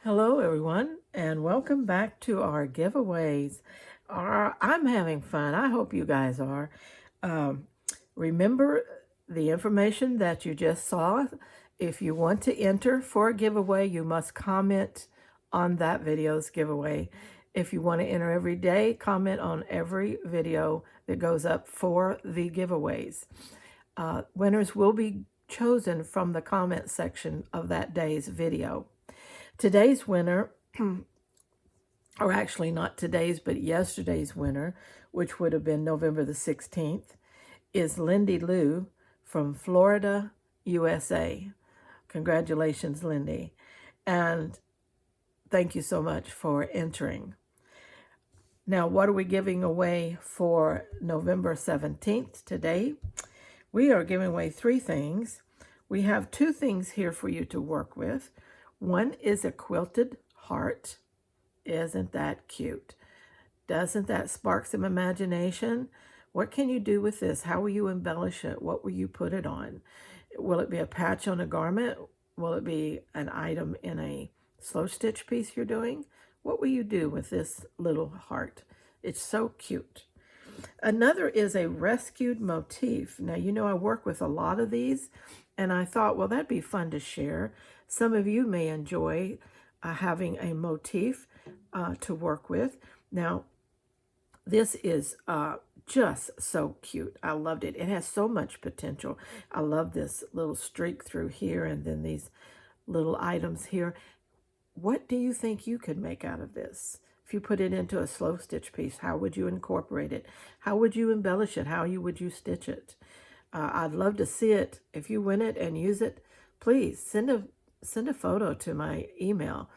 Hello, everyone, and welcome back to our giveaways. I'm having fun. I hope you guys are. Um, Remember the information that you just saw. If you want to enter for a giveaway, you must comment on that video's giveaway. If you want to enter every day, comment on every video that goes up for the giveaways. Winners will be chosen from the comment section of that day's video. Today's winner, or actually not today's, but yesterday's winner, which would have been November the 16th, is Lindy Lou from Florida, USA. Congratulations, Lindy. And thank you so much for entering. Now, what are we giving away for November 17th today? We are giving away 3 things. We have 2 things here for you to work with. One is a quilted heart. Isn't that cute? Doesn't that spark some imagination? What can you do with this? How will you embellish it? What will you put it on? Will it be a patch on a garment? Will it be an item in a slow stitch piece you're doing? What will you do with this little heart? It's so cute. Another is a rescued motif. Now, you know I work with a lot of these, and I thought, well, that'd be fun to share. Some of you may enjoy having a motif to work with. Now, this is just so cute. I loved it. It has so much potential. I love this little streak through here and then these little items here. What do you think you could make out of this? If you put it into a slow stitch piece, how would you incorporate it? How would you embellish it? How would you stitch it? I'd love to see it. If you win it and use it, please send a photo to my email.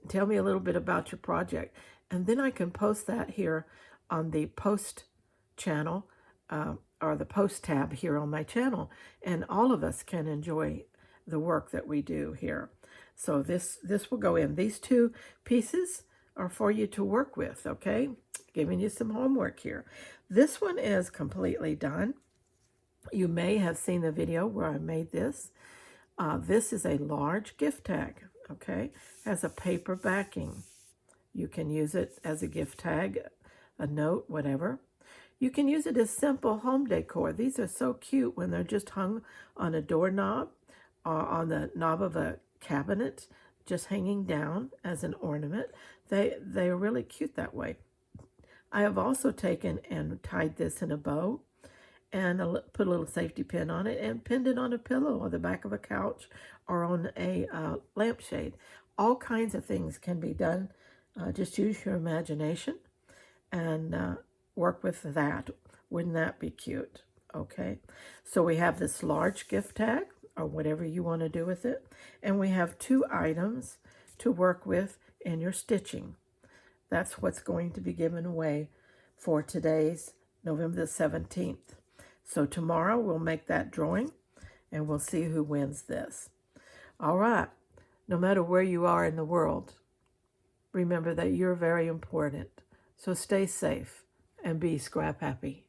Tell me a little bit about your project. And then I can post that here on the post channel or the post tab here on my channel. And all of us can enjoy the work that we do here. So this will go in. These 2 pieces are for you to work with, okay? Giving you some homework here. This one is completely done. You may have seen the video where I made this. This is a large gift tag, okay? Has a paper backing. You can use it as a gift tag, a note, whatever. You can use it as simple home decor. These are so cute when they're just hung on a doorknob or on the knob of a cabinet, just hanging down as an ornament. They are really cute that way. I have also taken and tied this in a bow and put a little safety pin on it and pinned it on a pillow or the back of a couch or on a lampshade. All kinds of things can be done. Just use your imagination and work with that. Wouldn't that be cute? Okay, so we have this large gift tag or whatever you want to do with it. And we have 2 items to work with in your stitching. That's what's going to be given away for today's November the 17th. So tomorrow we'll make that drawing and we'll see who wins this. All right, no matter where you are in the world, remember that you're very important. So stay safe and be scrap happy.